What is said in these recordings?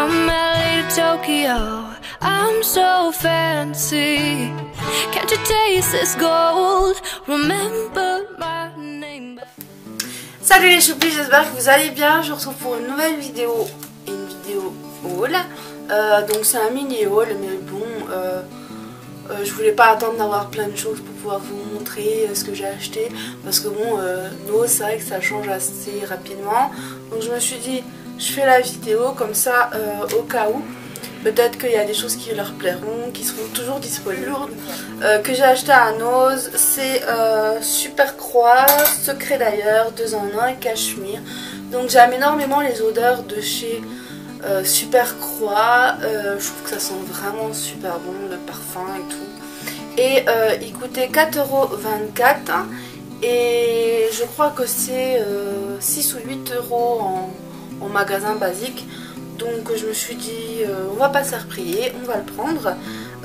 From LA to Tokyo, I'm so fancy. Can't you taste this gold? Remember my name. Salut les choupis, j'espère que vous allez bien. Je vous retrouve pour une nouvelle vidéo. Une vidéo haul. Donc c'est un mini haul, mais bon, je voulais pas attendre d'avoir plein de choses pour pouvoir vous montrer ce que j'ai acheté. Parce que bon, Noz, c'est vrai que ça change assez rapidement. Donc je me suis dit, je fais la vidéo comme ça au cas où. Peut-être qu'il y a des choses qui leur plairont, qui seront toujours disponibles. Que j'ai acheté à Noz, c'est Super Croix, Secret d'ailleurs, 2 en 1 et Cachemire. Donc j'aime énormément les odeurs de chez Super Croix. Je trouve que ça sent vraiment super bon, le parfum et tout. Et il coûtait 4,24 €. Et je crois que c'est 6 ou 8 € en magasin basique. Donc je me suis dit, on va pas se faire prier, on va le prendre.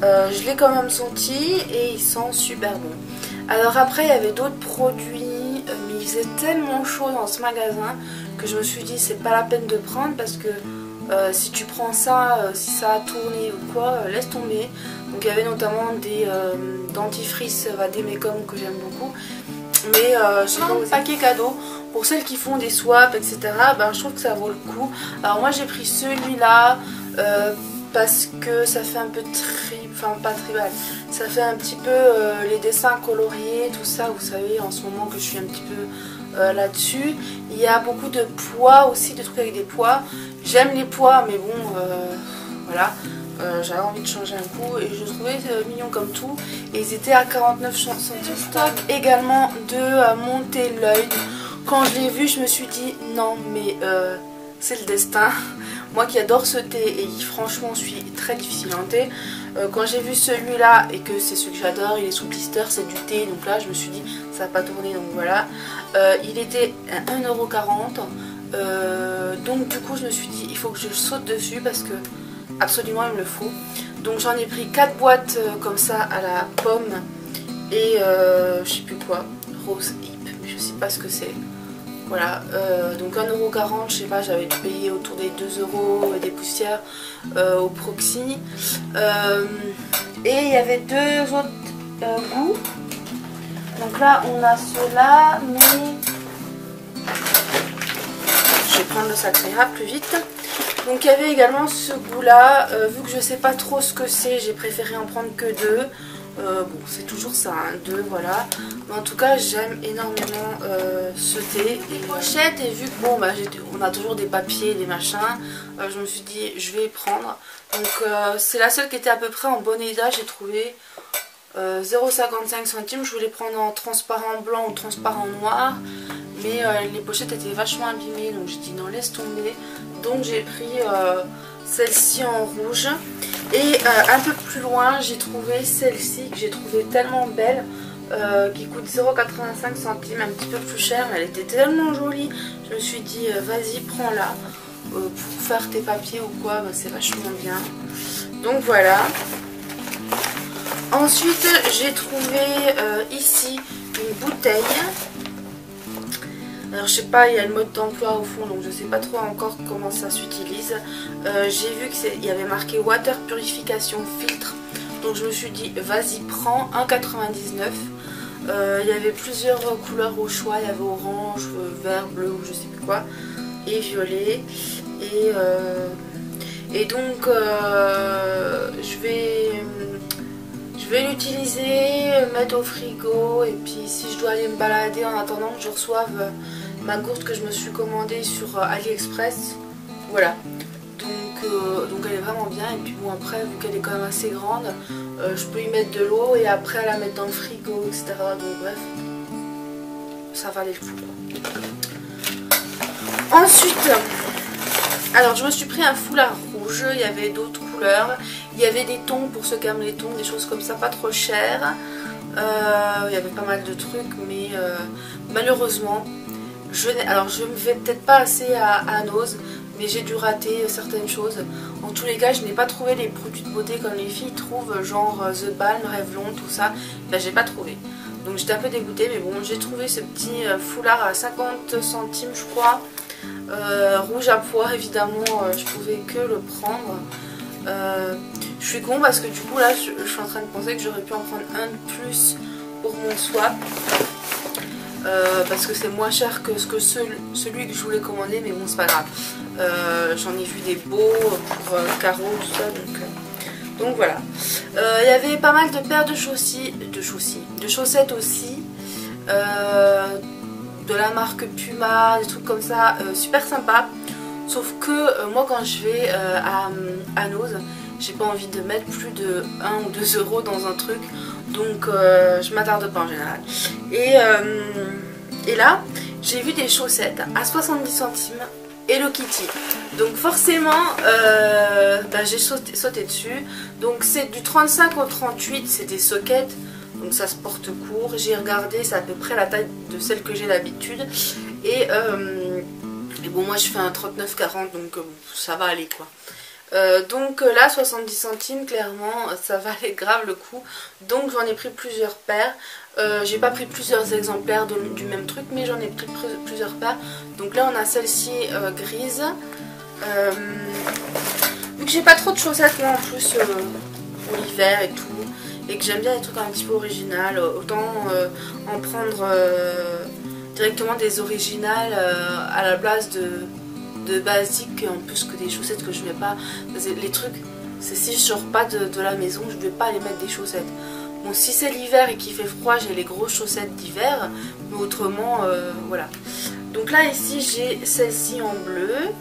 Je l'ai quand même senti et il sent super bon. Alors après il y avait d'autres produits, mais il faisait tellement chaud dans ce magasin que je me suis dit c'est pas la peine de prendre parce que si tu prends ça, si ça a tourné ou quoi, laisse tomber. Donc il y avait notamment des dentifrices Vademecum que j'aime beaucoup. Mais je sais pas, paquet cadeau pour celles qui font des swaps, etc. Ben, je trouve que ça vaut le coup. Alors moi j'ai pris celui-là parce que ça fait un peu enfin pas tribal, ça fait un petit peu les dessins coloriés, tout ça. Vous savez en ce moment que je suis un petit peu là-dessus. Il y a beaucoup de pois aussi, de trucs avec des pois. J'aime les pois, mais bon, voilà. J'avais envie de changer un coup et je trouvais mignon comme tout. Et ils étaient à 49 centimes. Stock également de monter l'œil. Quand je l'ai vu, je me suis dit non, mais c'est le destin. Moi qui adore ce thé et qui franchement suis très difficile en thé, quand j'ai vu celui-là et que c'est celui que j'adore, il est sous blister, c'est du thé, donc là je me suis dit ça va pas tourner, donc voilà. Il était à 1,40 €. Donc du coup je me suis dit il faut que je saute dessus parce que absolument il me le faut. Donc j'en ai pris 4 boîtes comme ça à la pomme et je sais plus quoi, rose hip, mais je sais pas ce que c'est. Voilà, donc 1,40 €, je sais pas, j'avais dû payer autour des 2 € et des poussières au Proxy. Et il y avait 2 autres goûts. Donc là on a ceux-là, mais je vais prendre le sac, ça ira plus vite. Donc il y avait également ce goût là, vu que je sais pas trop ce que c'est, j'ai préféré en prendre que 2. Bon c'est toujours ça, hein, 2 voilà. Mais en tout cas j'aime énormément ce thé. Les pochettes, et vu que bon bah, on a toujours des papiers, des machins, je me suis dit je vais prendre. Donc c'est la seule qui était à peu près en bon état, j'ai trouvé 0,55 centimes. Je voulais prendre en transparent blanc ou transparent noir. Mais les pochettes étaient vachement abîmées, donc j'ai dit non laisse tomber. Donc j'ai pris celle-ci en rouge. Et un peu plus loin j'ai trouvé celle-ci que j'ai trouvé tellement belle, qui coûte 0,85 centimes, un petit peu plus cher, mais elle était tellement jolie. Je me suis dit vas-y prends-la pour faire tes papiers ou quoi, bah, c'est vachement bien. Donc voilà. Ensuite j'ai trouvé ici une bouteille. Alors je sais pas, il y a le mode d'emploi au fond, donc je sais pas trop encore comment ça s'utilise. J'ai vu qu'il y avait marqué Water Purification Filtre, donc je me suis dit vas-y prends, 1,99 €. Il y avait plusieurs couleurs au choix, il y avait orange, vert, bleu ou je sais plus quoi, et violet. Et donc je vais l'utiliser, mettre au frigo, et puis si je dois aller me balader en attendant que je reçoive ma gourde que je me suis commandée sur AliExpress, voilà. Donc elle est vraiment bien. Et puis bon après vu qu'elle est quand même assez grande, je peux y mettre de l'eau et après la mettre dans le frigo, etc. Donc bref, ça valait le coup. Ensuite, alors je me suis pris un foulard rouge, il y avait d'autres couleurs, il y avait des tons pour ceux qui aiment les tons, des choses comme ça pas trop chères. Il y avait pas mal de trucs, mais malheureusement je ne vais peut-être pas assez à Noz, mais j'ai dû rater certaines choses. En tous les cas je n'ai pas trouvé les produits de beauté comme les filles trouvent, genre The Balm, Revlon, tout ça. Ben, j'ai pas trouvé, donc j'étais un peu dégoûtée, mais bon j'ai trouvé ce petit foulard à 50 centimes je crois. Rouge à pois, évidemment, je pouvais que le prendre. Je suis con parce que du coup là je suis en train de penser que j'aurais pu en prendre un de plus pour mon swap. Parce que c'est moins cher que celui que je voulais commander, mais bon c'est pas grave. J'en ai vu des beaux pour Caro, tout ça, donc voilà. Il y avait pas mal de paires de chaussettes aussi. De la marque Puma, des trucs comme ça, super sympa. Sauf que moi quand je vais à Nose, j'ai pas envie de mettre plus de 1 ou 2 euros dans un truc. Donc je m'attarde pas en général. Et là, j'ai vu des chaussettes à 70 centimes Hello Kitty. Donc forcément, j'ai sauté dessus. Donc c'est du 35 au 38, c'est des sockets. Donc ça se porte court. J'ai regardé, c'est à peu près la taille de celle que j'ai d'habitude. Et bon, moi je fais un 39-40, donc ça va aller quoi. Donc là 70 centimes, clairement ça valait grave le coup. Donc j'en ai pris plusieurs paires. J'ai pas pris plusieurs exemplaires du même truc, mais j'en ai pris plusieurs paires. Donc là on a celle-ci grise. Vu que j'ai pas trop de chaussettes moi en plus pour l'hiver et tout, et que j'aime bien les trucs un petit peu original, autant en prendre directement des originales à la place de basiques, en plus que des chaussettes que je mets pas. Les trucs, c'est si je sors pas de la maison, je vais pas aller mettre des chaussettes. Bon, si c'est l'hiver et qu'il fait froid, j'ai les grosses chaussettes d'hiver, mais autrement voilà. Donc là ici j'ai celle-ci en bleu,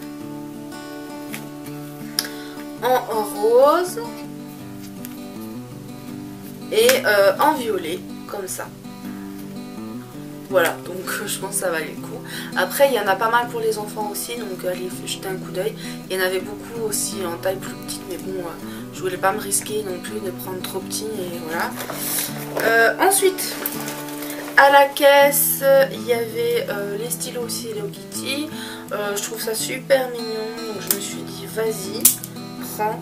en rose et en violet, comme ça. Voilà, donc je pense que ça valait le coup. Après, il y en a pas mal pour les enfants aussi, donc allez jeter un coup d'œil. Il y en avait beaucoup aussi en taille plus petite, mais bon, je voulais pas me risquer non plus de prendre trop petit, et voilà. Ensuite, à la caisse, il y avait les stylos aussi Hello Kitty. Je trouve ça super mignon, donc je me suis dit, vas-y, prends.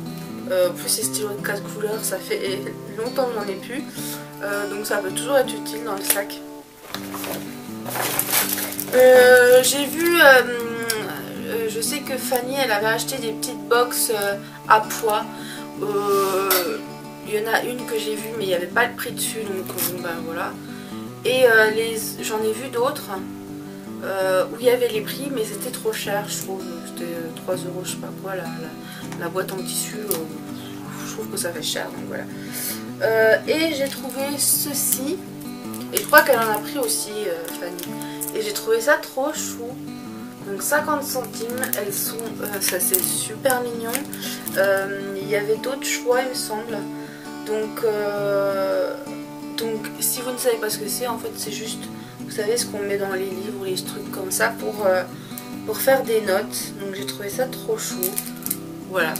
Plus ces stylos de 4 couleurs, ça fait longtemps que j'en ai plus. Donc ça peut toujours être utile dans le sac. J'ai vu, je sais que Fanny elle avait acheté des petites box à pois. Il y en a une que j'ai vue mais il n'y avait pas le prix dessus, donc bon ben voilà. Et j'en ai vu d'autres où il y avait les prix mais c'était trop cher, je trouve. C'était 3 euros, je sais pas quoi, la boîte en tissu. Je trouve que ça fait cher, donc voilà. Et j'ai trouvé ceci. Et je crois qu'elle en a pris aussi, Fanny. Et j'ai trouvé ça trop chou. Donc 50 centimes, elles sont... ça c'est super mignon. Il y avait d'autres choix il me semble. Donc si vous ne savez pas ce que c'est, en fait c'est juste... Vous savez ce qu'on met dans les livres ou les trucs comme ça pour faire des notes. Donc j'ai trouvé ça trop chou. Voilà.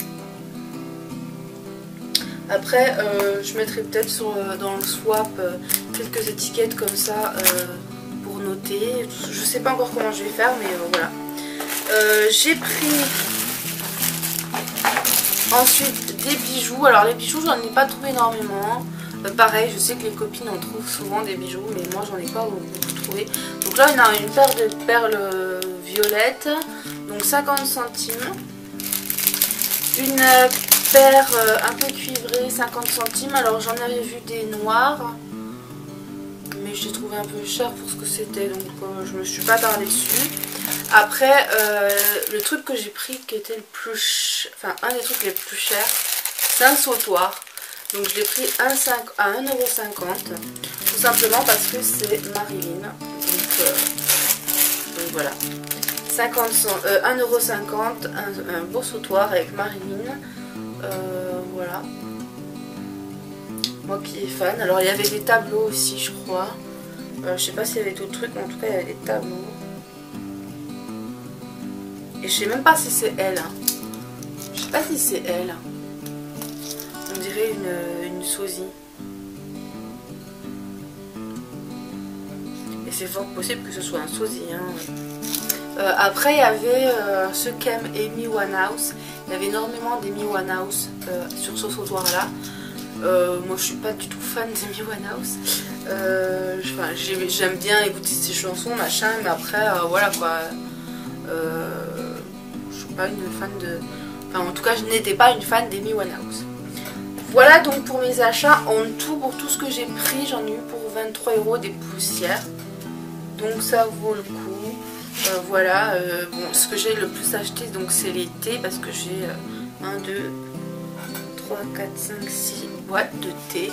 Après, je mettrai peut-être dans le swap quelques étiquettes comme ça pour noter. Je sais pas encore comment je vais faire, mais voilà. J'ai pris ensuite des bijoux. Alors les bijoux, j'en ai pas trouvé énormément. Pareil, je sais que les copines en trouvent souvent des bijoux, mais moi j'en ai pas beaucoup trouvé. Donc là, on a une paire de perles violettes, donc 50 centimes. Une paire un peu cuivrée, 50 centimes. Alors j'en avais vu des noirs, mais je l'ai trouvé un peu cher pour ce que c'était, donc je me suis pas attardée dessus. Après, le truc que j'ai pris qui était le plus... Enfin, un des trucs les plus chers, c'est un sautoir. Donc je l'ai pris à 1,50 €, tout simplement parce que c'est Marilyn. Donc voilà. 1,50 €, un beau sautoir avec Marilyn. Voilà. Moi qui est fan. Alors il y avait des tableaux aussi, je crois. Je sais pas s'il y avait d'autres trucs, mais en tout cas il y avait des tableaux. Et je sais même pas si c'est elle. Hein. Je sais pas si c'est elle. On dirait une sosie. Et c'est fort possible que ce soit un sosie. Hein. Après il y avait ce qu'aime Amy Winehouse. Il y avait énormément d'Amy Winehouse sur ce sautoir là. Moi je suis pas du tout fan d'Amy Winehouse. J'aime bien écouter ses chansons machin, mais après voilà quoi. pas une fan de... Enfin en tout cas je n'étais pas une fan d'Amy Winehouse. Voilà donc pour mes achats en tout, pour tout ce que j'ai pris, j'en ai eu pour 23 € des poussières. Donc ça vaut le coup. Voilà, bon, ce que j'ai le plus acheté donc c'est les thés parce que j'ai 1, 2, 3, 4, 5, 6 boîtes de thé.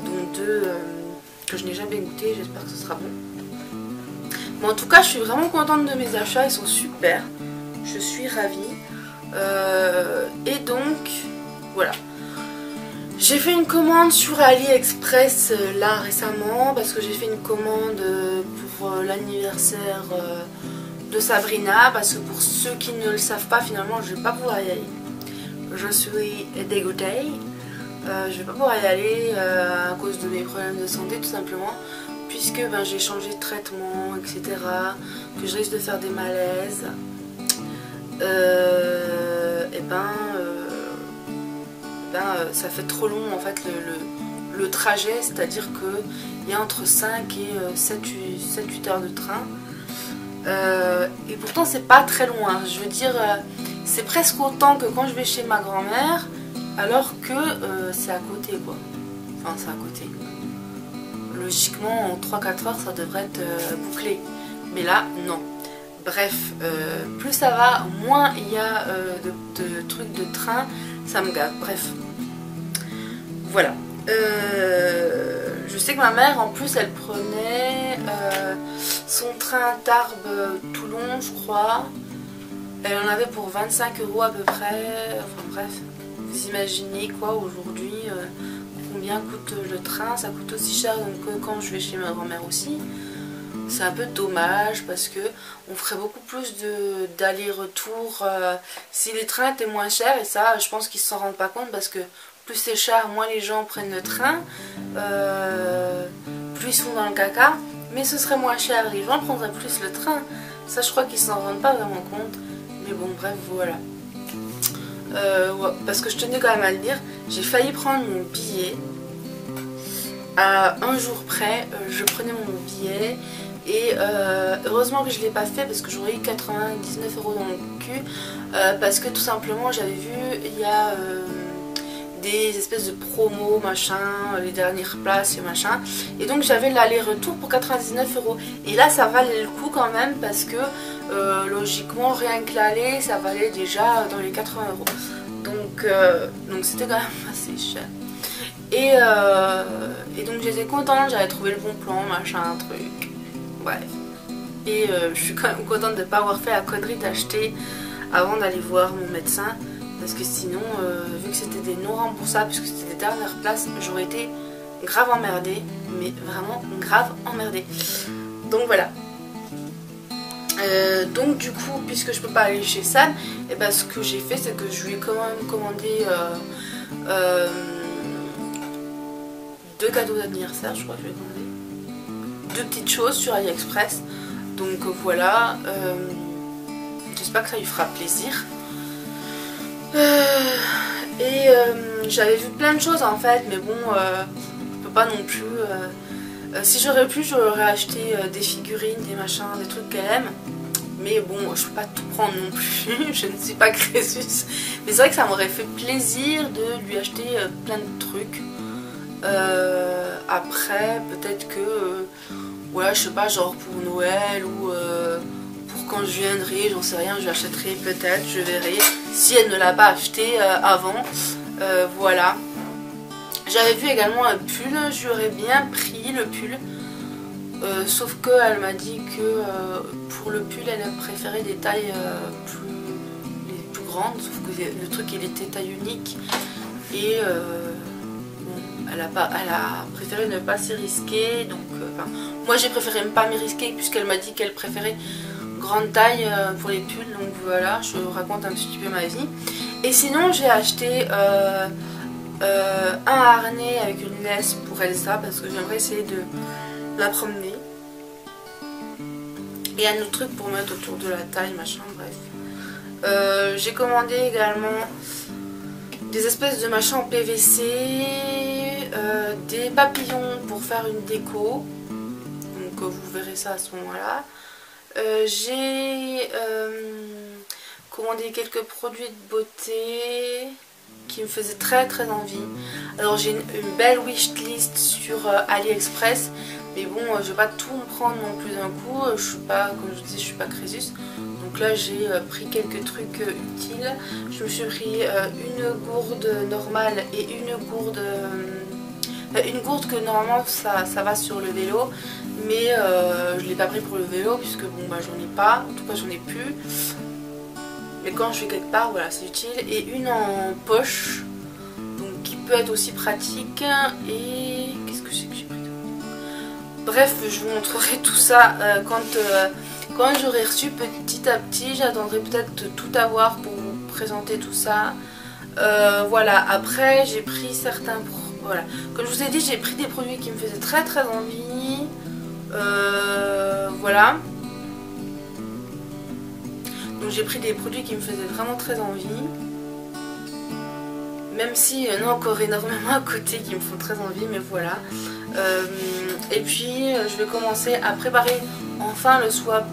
Dont 2 que je n'ai jamais goûté, j'espère que ce sera bon. Mais en tout cas je suis vraiment contente de mes achats, ils sont super. Je suis ravie. Et donc voilà. J'ai fait une commande sur AliExpress là récemment parce que j'ai fait une commande pour l'anniversaire de Sabrina, parce que pour ceux qui ne le savent pas, finalement je vais pas pouvoir y aller. Je suis dégoûtée. Je vais pas pouvoir y aller à cause de mes problèmes de santé tout simplement, puisque ben, j'ai changé de traitement etc, que je risque de faire des malaises. Ça fait trop long en fait le trajet, c'est à dire qu'il y a entre 5 et 7-8 heures de train, et pourtant c'est pas très loin, je veux dire c'est presque autant que quand je vais chez ma grand-mère, alors que c'est à côté quoi, enfin c'est à côté, logiquement en 3-4 heures ça devrait être bouclé, mais là non. Bref, plus ça va, moins il y a de trucs de train, ça me gave, bref. Voilà. Je sais que ma mère, en plus, elle prenait son train Tarbes-Toulon, je crois. Elle en avait pour 25 € à peu près. Enfin bref, vous imaginez quoi aujourd'hui, combien coûte le train. Ça coûte aussi cher donc, que quand je vais chez ma grand-mère aussi. C'est un peu dommage parce que on ferait beaucoup plus d'aller-retour si les trains étaient moins chers, et ça je pense qu'ils ne s'en rendent pas compte parce que plus c'est cher, moins les gens prennent le train, plus ils sont dans le caca, mais ce serait moins cher, les gens prendraient plus le train. Ça je crois qu'ils s'en rendent pas vraiment compte, mais bon bref voilà. Ouais, parce que je tenais quand même à le dire, j'ai failli prendre mon billet à un jour près, je prenais mon billet. Et heureusement que je ne l'ai pas fait parce que j'aurais eu 99 € dans le cul, parce que tout simplement j'avais vu il y a des espèces de promos machin, les dernières places et machin, et donc j'avais l'aller-retour pour 99 €, et là ça valait le coup quand même parce que logiquement rien que l'aller ça valait déjà dans les 80 €, donc c'était quand même assez cher. Et donc j'étais contente, j'avais trouvé le bon plan machin truc. Ouais. Et je suis quand même contente de ne pas avoir fait la connerie d'acheter avant d'aller voir mon médecin, parce que sinon, vu que c'était des non remboursables, puisque c'était des dernières places, j'aurais été grave emmerdée, mais vraiment grave emmerdée. Donc voilà. Donc du coup, puisque je peux pas aller chez Sam, et ben, ce que j'ai fait, c'est que je lui ai quand même commandé 2 cadeaux d'anniversaire, je crois que je lui ai commandé. 2 petites choses sur AliExpress, donc voilà, j'espère que ça lui fera plaisir. J'avais vu plein de choses en fait, mais bon, je peux pas non plus. Si j'aurais pu, j'aurais acheté des figurines, des machins, des trucs qu'elle aime, mais bon, je peux pas tout prendre non plus, je ne suis pas Crésus, mais c'est vrai que ça m'aurait fait plaisir de lui acheter plein de trucs. Après peut-être que ouais je sais pas, genre pour Noël ou pour quand je viendrai, j'en sais rien, je l'achèterai peut-être, je verrai si elle ne l'a pas acheté avant. Voilà, j'avais vu également un pull, j'aurais bien pris le pull, sauf que elle m'a dit que pour le pull elle préférait des tailles plus grandes, sauf que le truc il était taille unique, et elle a préféré ne pas s'y risquer, donc moi j'ai préféré ne pas m'y risquer puisqu'elle m'a dit qu'elle préférait grande taille pour les pulls, donc voilà, je raconte un petit peu ma vie. Et sinon j'ai acheté un harnais avec une laisse pour Elsa parce que j'aimerais essayer de la promener, et un autre truc pour mettre autour de la taille machin, bref. J'ai commandé également des espèces de machins en PVC, des papillons pour faire une déco, donc vous verrez ça à ce moment là. J'ai commandé quelques produits de beauté qui me faisaient très envie. Alors j'ai une belle wishlist sur AliExpress, mais bon, je vais pas tout me prendre non plus d'un coup. Je suis pas, comme je vous disais, je suis pas Crésus. Donc là j'ai pris quelques trucs utiles. Je me suis pris une gourde normale et une gourde que normalement ça va sur le vélo, mais je l'ai pas pris pour le vélo puisque bon bah j'en ai pas, en tout cas j'en ai plus. Mais quand je vais quelque part, voilà, c'est utile. Et une en poche, donc qui peut être aussi pratique. Et qu'est-ce que c'est que j'ai pris d'autre? Bref, je vous montrerai tout ça quand j'aurai reçu petit à petit. J'attendrai peut-être de tout avoir pour vous présenter tout ça. Voilà, après j'ai pris certains... Voilà, comme je vous ai dit, j'ai pris des produits qui me faisaient très envie. Voilà. Donc j'ai pris des produits qui me faisaient vraiment très envie. Même si il y en a encore énormément à côté qui me font très envie, mais voilà. Et puis je vais commencer à préparer enfin le swap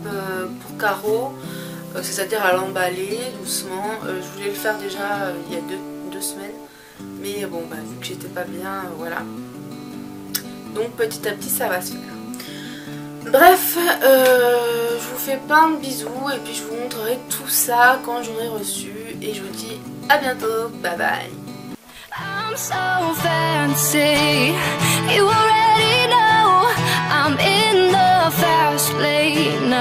pour Caro. C'est-à-dire à l'emballer doucement. Je voulais le faire déjà il y a deux semaines. Mais bon, bah, vu que j'étais pas bien, voilà. Donc petit à petit ça va se faire. Bref, je vous fais plein de bisous et puis je vous montrerai tout ça quand j'aurai reçu. Et je vous dis à bientôt, bye bye. I'm so fancy, you already know I'm in the fast lane.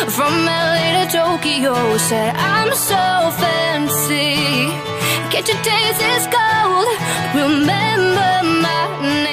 From LA to Tokyo, said I'm so fancy. Can't you taste this gold? Remember my name.